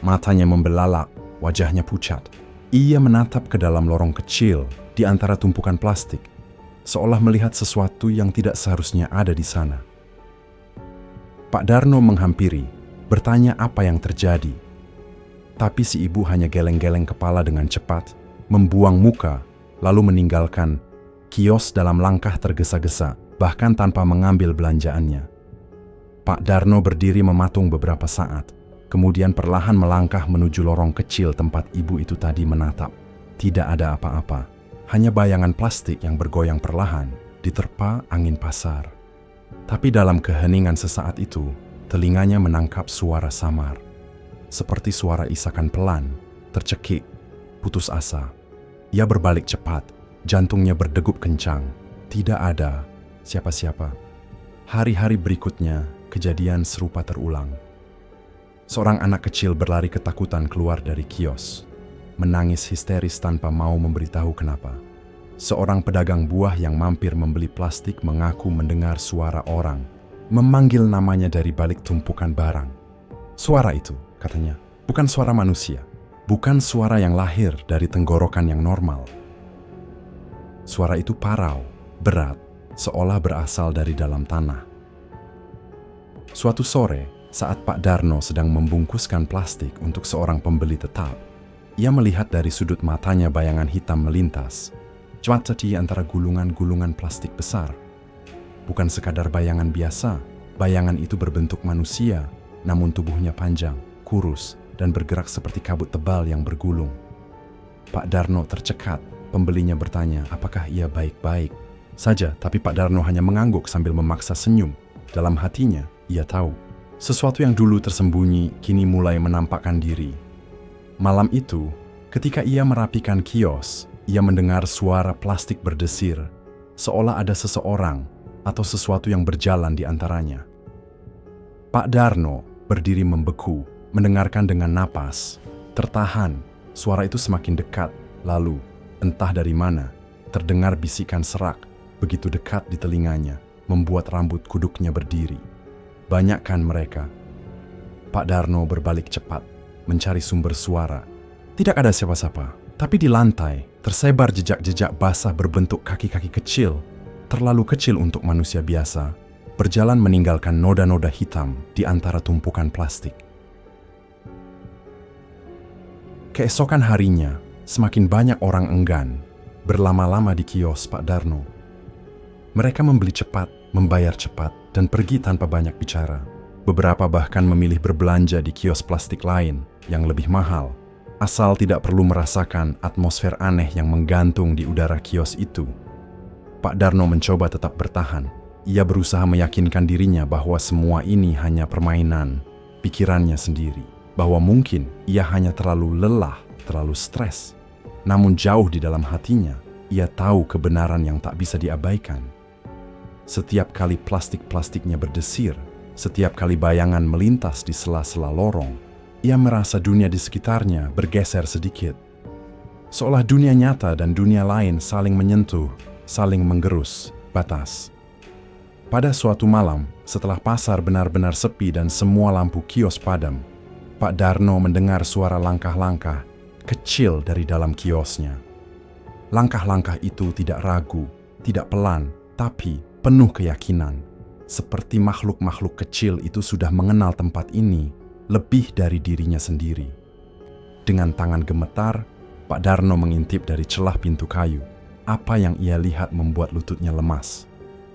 Matanya membelalak, wajahnya pucat. Ia menatap ke dalam lorong kecil di antara tumpukan plastik, seolah melihat sesuatu yang tidak seharusnya ada di sana. Pak Darno menghampiri, bertanya apa yang terjadi. Tapi si ibu hanya geleng-geleng kepala dengan cepat, membuang muka, lalu meninggalkan kios dalam langkah tergesa-gesa, bahkan tanpa mengambil belanjaannya. Pak Darno berdiri mematung beberapa saat, kemudian perlahan melangkah menuju lorong kecil tempat ibu itu tadi menatap. Tidak ada apa-apa, hanya bayangan plastik yang bergoyang perlahan, diterpa angin pasar. Tapi dalam keheningan sesaat itu, telinganya menangkap suara samar. Seperti suara isakan pelan, tercekik, putus asa. Ia berbalik cepat, jantungnya berdegup kencang. Tidak ada siapa-siapa. Hari-hari berikutnya, kejadian serupa terulang. Seorang anak kecil berlari ketakutan keluar dari kios, menangis histeris tanpa mau memberitahu kenapa. Seorang pedagang buah yang mampir membeli plastik mengaku mendengar suara orang, memanggil namanya dari balik tumpukan barang. Suara itu, katanya, bukan suara manusia, bukan suara yang lahir dari tenggorokan yang normal. Suara itu parau, berat, seolah berasal dari dalam tanah. Suatu sore, saat Pak Darno sedang membungkuskan plastik untuk seorang pembeli tetap, ia melihat dari sudut matanya bayangan hitam melintas, cuaca di antara gulungan-gulungan plastik besar. Bukan sekadar bayangan biasa, bayangan itu berbentuk manusia, namun tubuhnya panjang, kurus, dan bergerak seperti kabut tebal yang bergulung. Pak Darno tercekat, pembelinya bertanya apakah ia baik-baik saja, tapi Pak Darno hanya mengangguk sambil memaksa senyum. Dalam hatinya, ia tahu, sesuatu yang dulu tersembunyi kini mulai menampakkan diri. Malam itu, ketika ia merapikan kios, ia mendengar suara plastik berdesir, seolah ada seseorang atau sesuatu yang berjalan di antaranya. Pak Darno berdiri membeku, mendengarkan dengan napas, tertahan. Suara itu semakin dekat, lalu, entah dari mana, terdengar bisikan serak, begitu dekat di telinganya, membuat rambut kuduknya berdiri. Banyakkan mereka. Pak Darno berbalik cepat, mencari sumber suara. Tidak ada siapa-siapa, tapi di lantai tersebar jejak-jejak basah berbentuk kaki-kaki kecil, terlalu kecil untuk manusia biasa, berjalan meninggalkan noda-noda hitam di antara tumpukan plastik. Keesokan harinya, semakin banyak orang enggan berlama-lama di kios Pak Darno. Mereka membeli cepat, membayar cepat, dan pergi tanpa banyak bicara. Beberapa bahkan memilih berbelanja di kios plastik lain yang lebih mahal, asal tidak perlu merasakan atmosfer aneh yang menggantung di udara kios itu. Pak Darno mencoba tetap bertahan. Ia berusaha meyakinkan dirinya bahwa semua ini hanya permainan pikirannya sendiri, bahwa mungkin ia hanya terlalu lelah, terlalu stres. Namun jauh di dalam hatinya, ia tahu kebenaran yang tak bisa diabaikan. Setiap kali plastik-plastiknya berdesir, setiap kali bayangan melintas di sela-sela lorong, ia merasa dunia di sekitarnya bergeser sedikit. Seolah dunia nyata dan dunia lain saling menyentuh, saling menggerus batas. Pada suatu malam, setelah pasar benar-benar sepi dan semua lampu kios padam, Pak Darno mendengar suara langkah-langkah kecil dari dalam kiosnya. Langkah-langkah itu tidak ragu, tidak pelan, tapi penuh keyakinan. Seperti makhluk-makhluk kecil itu sudah mengenal tempat ini lebih dari dirinya sendiri. Dengan tangan gemetar, Pak Darno mengintip dari celah pintu kayu. Apa yang ia lihat membuat lututnya lemas.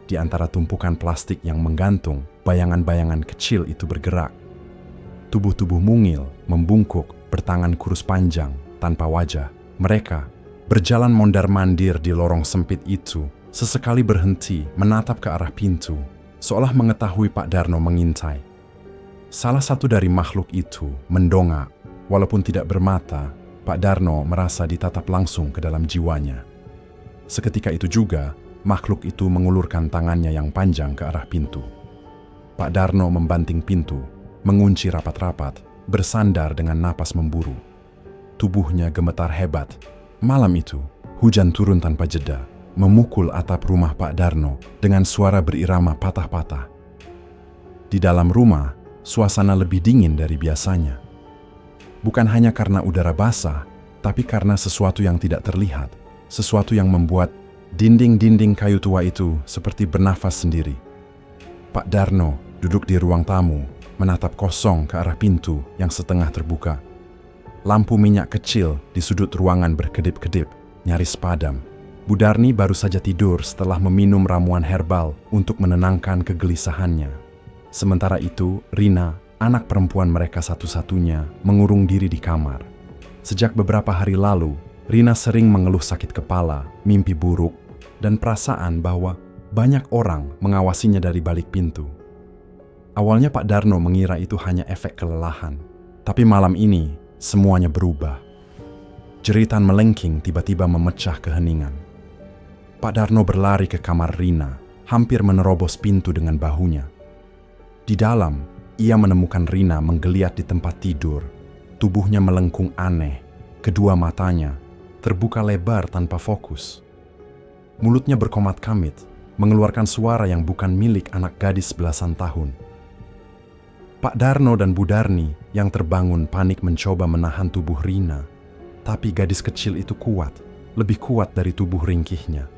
Di antara tumpukan plastik yang menggantung, bayangan-bayangan kecil itu bergerak. Tubuh-tubuh mungil, membungkuk, bertangan kurus panjang, tanpa wajah. Mereka berjalan mondar-mandir di lorong sempit itu, sesekali berhenti menatap ke arah pintu, seolah mengetahui Pak Darno mengintai. Salah satu dari makhluk itu mendongak. Walaupun tidak bermata, Pak Darno merasa ditatap langsung ke dalam jiwanya. Seketika itu juga, makhluk itu mengulurkan tangannya yang panjang ke arah pintu. Pak Darno membanting pintu, mengunci rapat-rapat, bersandar dengan napas memburu. Tubuhnya gemetar hebat. Malam itu, hujan turun tanpa jeda, memukul atap rumah Pak Darno dengan suara berirama patah-patah. Di dalam rumah, suasana lebih dingin dari biasanya. Bukan hanya karena udara basah, tapi karena sesuatu yang tidak terlihat, sesuatu yang membuat dinding-dinding kayu tua itu seperti bernafas sendiri. Pak Darno duduk di ruang tamu, menatap kosong ke arah pintu yang setengah terbuka. Lampu minyak kecil di sudut ruangan berkedip-kedip, nyaris padam. Bu Darni baru saja tidur setelah meminum ramuan herbal untuk menenangkan kegelisahannya. Sementara itu, Rina, anak perempuan mereka satu-satunya, mengurung diri di kamar. Sejak beberapa hari lalu, Rina sering mengeluh sakit kepala, mimpi buruk, dan perasaan bahwa banyak orang mengawasinya dari balik pintu. Awalnya Pak Darno mengira itu hanya efek kelelahan, tapi malam ini semuanya berubah. Jeritan melengking tiba-tiba memecah keheningan. Pak Darno berlari ke kamar Rina, hampir menerobos pintu dengan bahunya. Di dalam, ia menemukan Rina menggeliat di tempat tidur. Tubuhnya melengkung aneh, kedua matanya terbuka lebar tanpa fokus. Mulutnya berkomat-kamit, mengeluarkan suara yang bukan milik anak gadis belasan tahun. Pak Darno dan Bu Darni yang terbangun panik mencoba menahan tubuh Rina, tapi gadis kecil itu kuat, lebih kuat dari tubuh ringkihnya.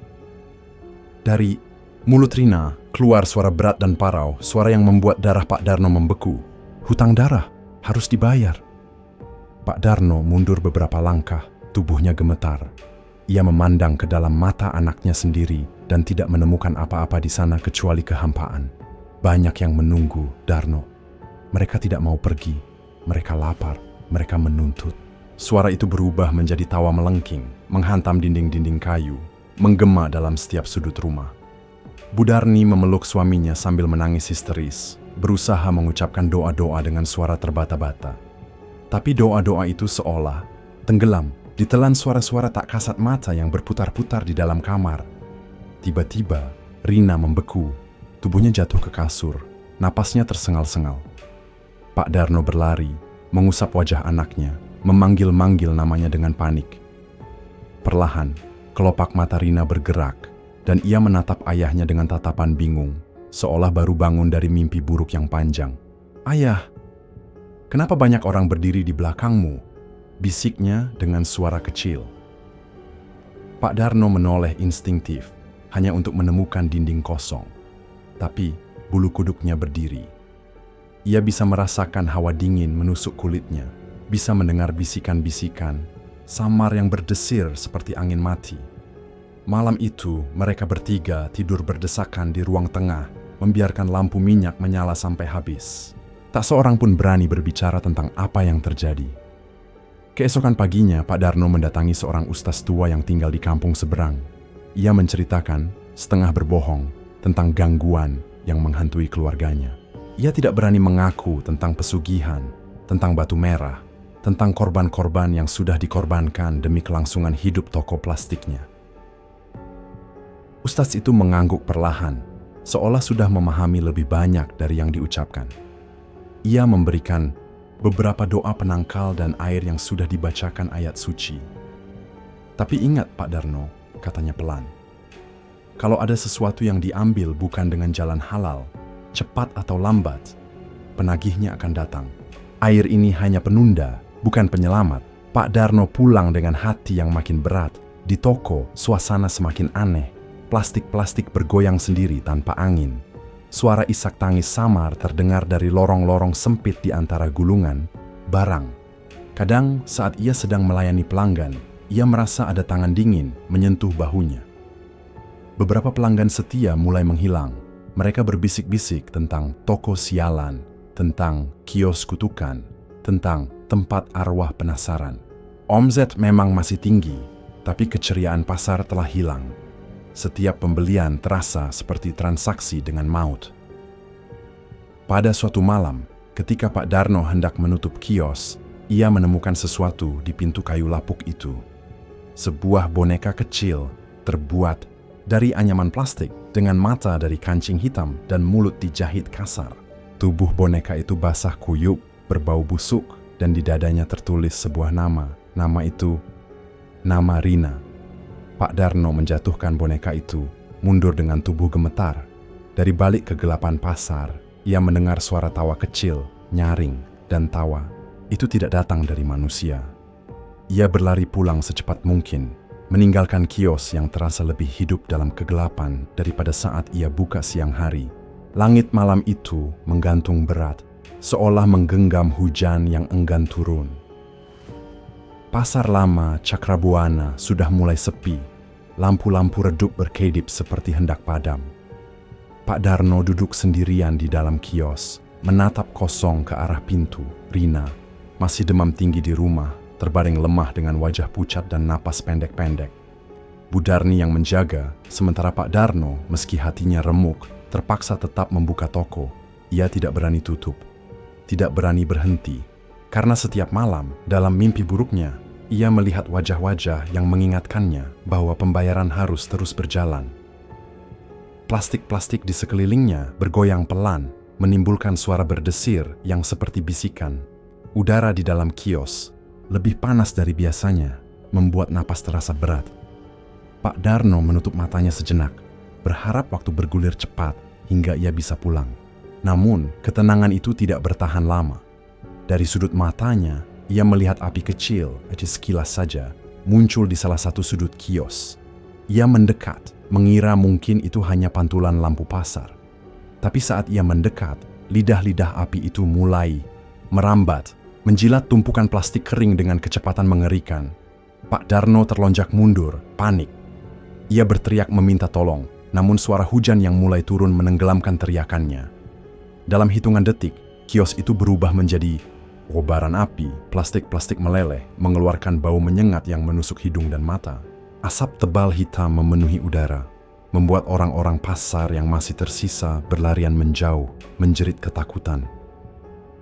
Dari mulut Rina keluar suara berat dan parau, suara yang membuat darah Pak Darno membeku. Hutang darah harus dibayar. Pak Darno mundur beberapa langkah, tubuhnya gemetar. Ia memandang ke dalam mata anaknya sendiri dan tidak menemukan apa-apa di sana kecuali kehampaan. Banyak yang menunggu Darno. Mereka tidak mau pergi, mereka lapar, mereka menuntut. Suara itu berubah menjadi tawa melengking, menghantam dinding-dinding kayu, menggema dalam setiap sudut rumah. Bu Darni memeluk suaminya sambil menangis histeris, berusaha mengucapkan doa-doa dengan suara terbata-bata. Tapi doa-doa itu seolah tenggelam, ditelan suara-suara tak kasat mata yang berputar-putar di dalam kamar. Tiba-tiba, Rina membeku, tubuhnya jatuh ke kasur, napasnya tersengal-sengal. Pak Darno berlari, mengusap wajah anaknya, memanggil-manggil namanya dengan panik. Perlahan, kelopak mata Rina bergerak, dan ia menatap ayahnya dengan tatapan bingung, seolah baru bangun dari mimpi buruk yang panjang. "Ayah, kenapa banyak orang berdiri di belakangmu?" bisiknya dengan suara kecil. Pak Darno menoleh instingtif, hanya untuk menemukan dinding kosong. Tapi bulu kuduknya berdiri. Ia bisa merasakan hawa dingin menusuk kulitnya, bisa mendengar bisikan-bisikan, samar yang berdesir seperti angin mati. Malam itu, mereka bertiga tidur berdesakan di ruang tengah, membiarkan lampu minyak menyala sampai habis. Tak seorang pun berani berbicara tentang apa yang terjadi. Keesokan paginya, Pak Darno mendatangi seorang ustaz tua yang tinggal di kampung seberang. Ia menceritakan, setengah berbohong, tentang gangguan yang menghantui keluarganya. Ia tidak berani mengaku tentang pesugihan, tentang batu merah, tentang korban-korban yang sudah dikorbankan demi kelangsungan hidup toko plastiknya. Ustaz itu mengangguk perlahan, seolah sudah memahami lebih banyak dari yang diucapkan. Ia memberikan beberapa doa penangkal dan air yang sudah dibacakan ayat suci. "Tapi ingat Pak Darno," katanya pelan, "kalau ada sesuatu yang diambil bukan dengan jalan halal, cepat atau lambat, penagihnya akan datang. Air ini hanya penunda, bukan penyelamat." Pak Darno pulang dengan hati yang makin berat. Di toko, suasana semakin aneh. Plastik-plastik bergoyang sendiri tanpa angin. Suara isak tangis samar terdengar dari lorong-lorong sempit di antara gulungan barang. Kadang saat ia sedang melayani pelanggan, ia merasa ada tangan dingin menyentuh bahunya. Beberapa pelanggan setia mulai menghilang. Mereka berbisik-bisik tentang toko sialan, tentang kios kutukan, tentang tempat arwah penasaran. Omset memang masih tinggi, tapi keceriaan pasar telah hilang. Setiap pembelian terasa seperti transaksi dengan maut. Pada suatu malam, ketika Pak Darno hendak menutup kios, ia menemukan sesuatu di pintu kayu lapuk itu. Sebuah boneka kecil terbuat dari anyaman plastik dengan mata dari kancing hitam dan mulut dijahit kasar. Tubuh boneka itu basah kuyup, berbau busuk, dan di dadanya tertulis sebuah nama. Nama itu, nama Rina. Pak Darno menjatuhkan boneka itu, mundur dengan tubuh gemetar. Dari balik kegelapan pasar, ia mendengar suara tawa kecil, nyaring, dan tawa. Itu tidak datang dari manusia. Ia berlari pulang secepat mungkin, meninggalkan kios yang terasa lebih hidup dalam kegelapan daripada saat ia buka siang hari. Langit malam itu menggantung berat, seolah menggenggam hujan yang enggan turun. Pasar lama Cakrabuana sudah mulai sepi, lampu-lampu redup berkedip seperti hendak padam. Pak Darno duduk sendirian di dalam kios, menatap kosong ke arah pintu. Rina, masih demam tinggi di rumah, terbaring lemah dengan wajah pucat dan napas pendek-pendek. Bu Darni yang menjaga, sementara Pak Darno, meski hatinya remuk, terpaksa tetap membuka toko. Ia tidak berani tutup, tidak berani berhenti, karena setiap malam dalam mimpi buruknya, ia melihat wajah-wajah yang mengingatkannya bahwa pembayaran harus terus berjalan. Plastik-plastik di sekelilingnya bergoyang pelan, menimbulkan suara berdesir yang seperti bisikan. Udara di dalam kios lebih panas dari biasanya, membuat napas terasa berat. Pak Darno menutup matanya sejenak, berharap waktu bergulir cepat hingga ia bisa pulang. Namun, ketenangan itu tidak bertahan lama. Dari sudut matanya, ia melihat api kecil, sekilas saja, muncul di salah satu sudut kios. Ia mendekat, mengira mungkin itu hanya pantulan lampu pasar. Tapi saat ia mendekat, lidah-lidah api itu mulai merambat, menjilat tumpukan plastik kering dengan kecepatan mengerikan. Pak Darno terlonjak mundur, panik. Ia berteriak meminta tolong, namun suara hujan yang mulai turun menenggelamkan teriakannya. Dalam hitungan detik, kios itu berubah menjadi kobaran api. Plastik-plastik meleleh, mengeluarkan bau menyengat yang menusuk hidung dan mata. Asap tebal hitam memenuhi udara, membuat orang-orang pasar yang masih tersisa berlarian menjauh, menjerit ketakutan.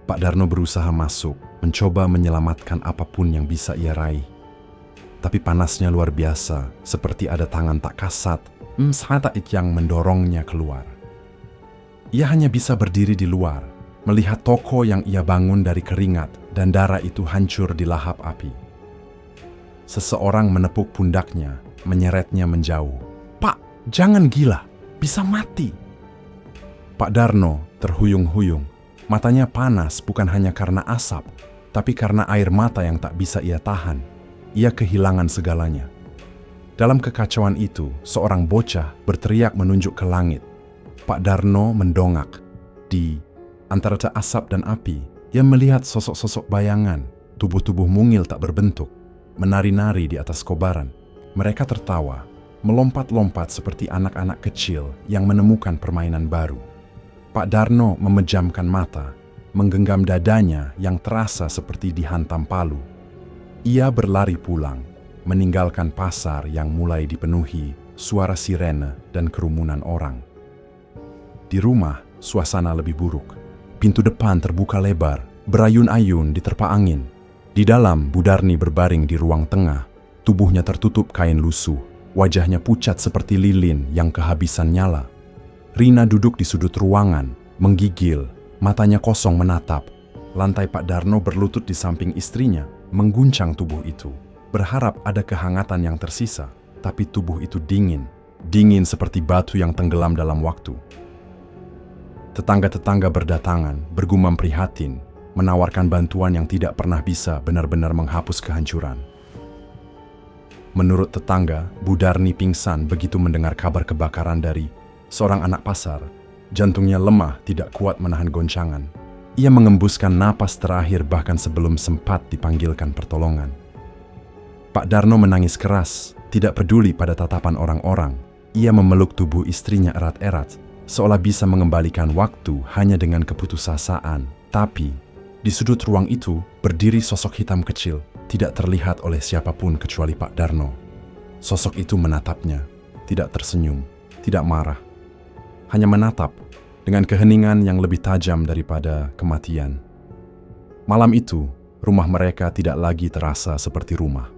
Pak Darno berusaha masuk, mencoba menyelamatkan apapun yang bisa ia raih. Tapi panasnya luar biasa, seperti ada tangan tak kasat, yang mendorongnya keluar. Ia hanya bisa berdiri di luar, melihat toko yang ia bangun dari keringat dan darah itu hancur di lahap api. Seseorang menepuk pundaknya, menyeretnya menjauh. "Pak, jangan gila, bisa mati." Pak Darno terhuyung-huyung. Matanya panas bukan hanya karena asap, tapi karena air mata yang tak bisa ia tahan. Ia kehilangan segalanya. Dalam kekacauan itu, seorang bocah berteriak menunjuk ke langit. Pak Darno mendongak. Di antara asap dan api, ia melihat sosok-sosok bayangan, tubuh-tubuh mungil tak berbentuk, menari-nari di atas kobaran. Mereka tertawa, melompat-lompat seperti anak-anak kecil yang menemukan permainan baru. Pak Darno memejamkan mata, menggenggam dadanya yang terasa seperti dihantam palu. Ia berlari pulang, meninggalkan pasar yang mulai dipenuhi suara sirene dan kerumunan orang. Di rumah, suasana lebih buruk. Pintu depan terbuka lebar, berayun-ayun diterpa angin. Di dalam, Bu Darni berbaring di ruang tengah, tubuhnya tertutup kain lusuh, wajahnya pucat seperti lilin yang kehabisan nyala. Rina duduk di sudut ruangan, menggigil, matanya kosong menatap. Lantai Pak Darno berlutut di samping istrinya, mengguncang tubuh itu. Berharap ada kehangatan yang tersisa, tapi tubuh itu dingin. Dingin seperti batu yang tenggelam dalam waktu. Tetangga-tetangga berdatangan, bergumam prihatin, menawarkan bantuan yang tidak pernah bisa benar-benar menghapus kehancuran. Menurut tetangga, Bu Darni pingsan begitu mendengar kabar kebakaran dari seorang anak pasar. Jantungnya lemah, tidak kuat menahan goncangan. Ia mengembuskan napas terakhir bahkan sebelum sempat dipanggilkan pertolongan. Pak Darno menangis keras, tidak peduli pada tatapan orang-orang. Ia memeluk tubuh istrinya erat-erat, seolah bisa mengembalikan waktu hanya dengan keputusasaan. Tapi, di sudut ruang itu berdiri sosok hitam kecil, tidak terlihat oleh siapapun kecuali Pak Darno. Sosok itu menatapnya, tidak tersenyum, tidak marah. Hanya menatap dengan keheningan yang lebih tajam daripada kematian. Malam itu, rumah mereka tidak lagi terasa seperti rumah.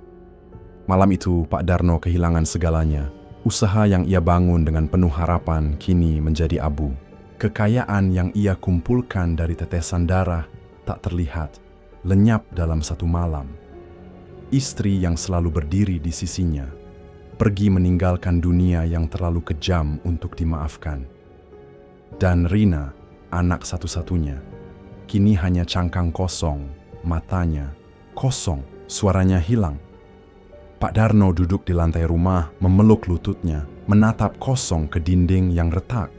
Malam itu, Pak Darno kehilangan segalanya. Usaha yang ia bangun dengan penuh harapan kini menjadi abu. Kekayaan yang ia kumpulkan dari tetesan darah tak terlihat, lenyap dalam satu malam. Istri yang selalu berdiri di sisinya, pergi meninggalkan dunia yang terlalu kejam untuk dimaafkan. Dan Rina, anak satu-satunya, kini hanya cangkang kosong, matanya kosong, suaranya hilang. Pak Darno duduk di lantai rumah, memeluk lututnya, menatap kosong ke dinding yang retak.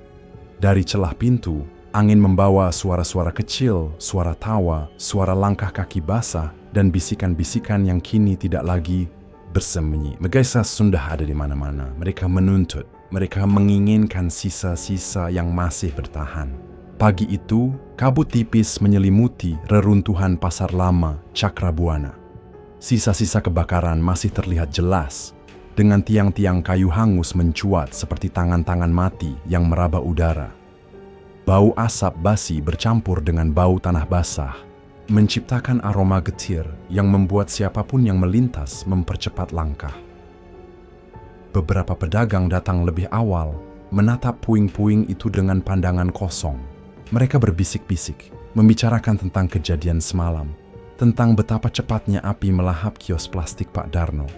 Dari celah pintu, Angin membawa suara-suara kecil, suara tawa, suara langkah kaki basah, dan bisikan-bisikan yang kini tidak lagi bersembunyi. Mereka sudah ada di mana-mana. Mereka menuntut, mereka menginginkan sisa-sisa yang masih bertahan. Pagi itu, kabut tipis menyelimuti reruntuhan pasar lama Cakrabuana. Sisa-sisa kebakaran masih terlihat jelas, dengan tiang-tiang kayu hangus mencuat seperti tangan-tangan mati yang meraba udara. Bau asap basi bercampur dengan bau tanah basah, menciptakan aroma getir yang membuat siapapun yang melintas mempercepat langkah. Beberapa pedagang datang lebih awal, menatap puing-puing itu dengan pandangan kosong. Mereka berbisik-bisik, membicarakan tentang kejadian semalam, tentang betapa cepatnya api melahap kios plastik Pak Darno,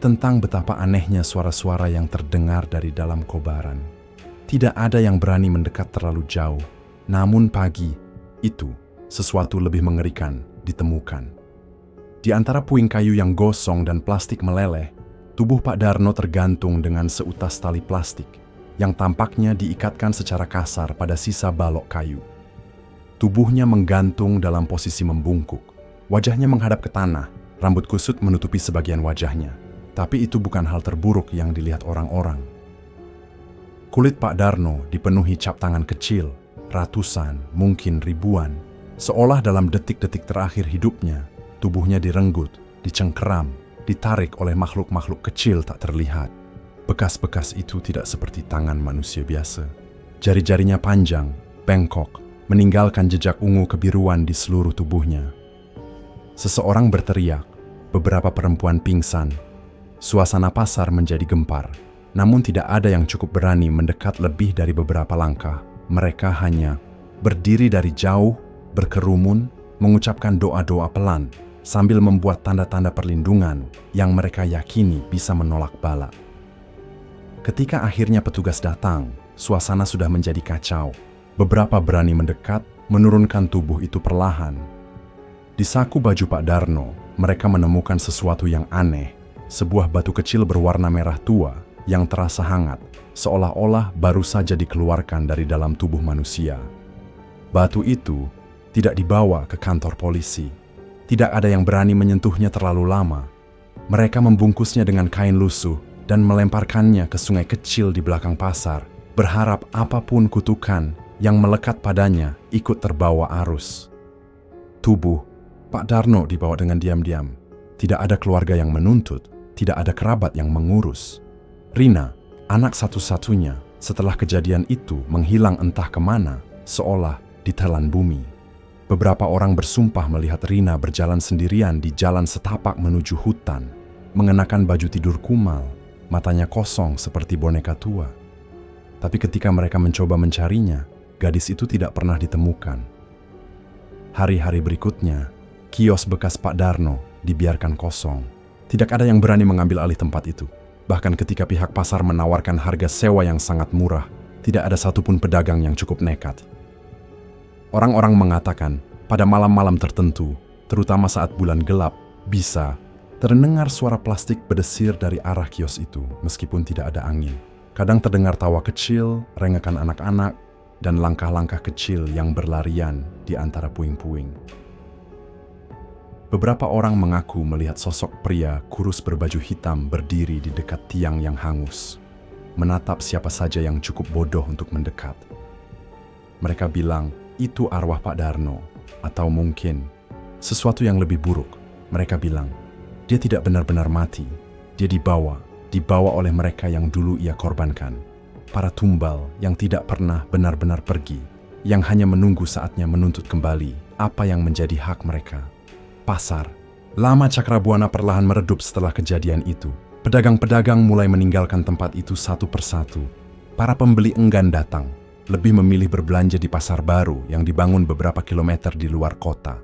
tentang betapa anehnya suara-suara yang terdengar dari dalam kobaran. Tidak ada yang berani mendekat terlalu jauh, namun pagi itu sesuatu lebih mengerikan ditemukan. Di antara puing kayu yang gosong dan plastik meleleh, tubuh Pak Darno tergantung dengan seutas tali plastik yang tampaknya diikatkan secara kasar pada sisa balok kayu. Tubuhnya menggantung dalam posisi membungkuk, wajahnya menghadap ke tanah, rambut kusut menutupi sebagian wajahnya. Tapi itu bukan hal terburuk yang dilihat orang-orang. Kulit Pak Darno dipenuhi cap tangan kecil, ratusan, mungkin ribuan. Seolah dalam detik-detik terakhir hidupnya, tubuhnya direnggut, dicengkeram, ditarik oleh makhluk-makhluk kecil tak terlihat. Bekas-bekas itu tidak seperti tangan manusia biasa. Jari-jarinya panjang, bengkok, meninggalkan jejak ungu kebiruan di seluruh tubuhnya. Seseorang berteriak, beberapa perempuan pingsan. Suasana pasar menjadi gempar. Namun tidak ada yang cukup berani mendekat lebih dari beberapa langkah. Mereka hanya berdiri dari jauh, berkerumun, mengucapkan doa-doa pelan, sambil membuat tanda-tanda perlindungan yang mereka yakini bisa menolak bala. Ketika akhirnya petugas datang, suasana sudah menjadi kacau. Beberapa berani mendekat, menurunkan tubuh itu perlahan. Di saku baju Pak Darno, mereka menemukan sesuatu yang aneh. Sebuah batu kecil berwarna merah tua yang terasa hangat, seolah-olah baru saja dikeluarkan dari dalam tubuh manusia. Batu itu tidak dibawa ke kantor polisi. Tidak ada yang berani menyentuhnya terlalu lama. Mereka membungkusnya dengan kain lusuh dan melemparkannya ke sungai kecil di belakang pasar, berharap apapun kutukan yang melekat padanya ikut terbawa arus. Tubuh Pak Darno dibawa dengan diam-diam. Tidak ada keluarga yang menuntut, tidak ada kerabat yang mengurus. Rina, anak satu-satunya, setelah kejadian itu menghilang entah kemana, seolah ditelan bumi. Beberapa orang bersumpah melihat Rina berjalan sendirian di jalan setapak menuju hutan, mengenakan baju tidur kumal, matanya kosong seperti boneka tua. Tapi ketika mereka mencoba mencarinya, gadis itu tidak pernah ditemukan. Hari-hari berikutnya, kios bekas Pak Darno dibiarkan kosong. Tidak ada yang berani mengambil alih tempat itu. Bahkan ketika pihak pasar menawarkan harga sewa yang sangat murah, tidak ada satupun pedagang yang cukup nekat. Orang-orang mengatakan, pada malam-malam tertentu, terutama saat bulan gelap, bisa terdengar suara plastik berdesir dari arah kios itu, meskipun tidak ada angin. Kadang terdengar tawa kecil, rengekan anak-anak, dan langkah-langkah kecil yang berlarian di antara puing-puing. Beberapa orang mengaku melihat sosok pria kurus berbaju hitam berdiri di dekat tiang yang hangus, menatap siapa saja yang cukup bodoh untuk mendekat. Mereka bilang itu arwah Pak Darno, atau mungkin sesuatu yang lebih buruk. Mereka bilang dia tidak benar-benar mati, dia dibawa oleh mereka yang dulu ia korbankan. Para tumbal yang tidak pernah benar-benar pergi, yang hanya menunggu saatnya menuntut kembali apa yang menjadi hak mereka. Pasar lama Cakrabuana perlahan meredup setelah kejadian itu. Pedagang-pedagang mulai meninggalkan tempat itu satu persatu. Para pembeli enggan datang, lebih memilih berbelanja di pasar baru yang dibangun beberapa kilometer di luar kota.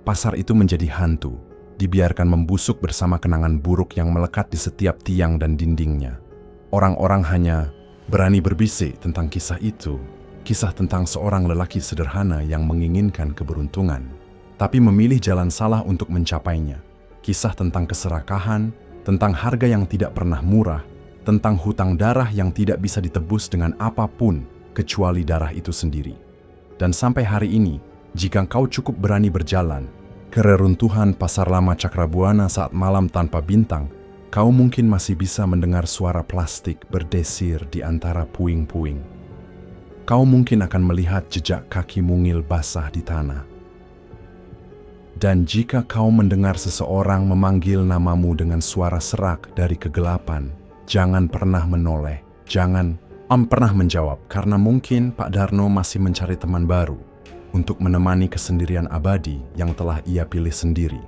Pasar itu menjadi hantu, dibiarkan membusuk bersama kenangan buruk yang melekat di setiap tiang dan dindingnya. Orang-orang hanya berani berbisik tentang kisah itu, kisah tentang seorang lelaki sederhana yang menginginkan keberuntungan, tapi memilih jalan salah untuk mencapainya. Kisah tentang keserakahan, tentang harga yang tidak pernah murah, tentang hutang darah yang tidak bisa ditebus dengan apapun kecuali darah itu sendiri. Dan sampai hari ini, jika kau cukup berani berjalan ke reruntuhan Pasar Lama Cakrabuana saat malam tanpa bintang, kau mungkin masih bisa mendengar suara plastik berdesir di antara puing-puing. Kau mungkin akan melihat jejak kaki mungil basah di tanah. Dan jika kau mendengar seseorang memanggil namamu dengan suara serak dari kegelapan, jangan pernah menoleh, jangan pernah menjawab, karena mungkin Pak Darno masih mencari teman baru untuk menemani kesendirian abadi yang telah ia pilih sendiri.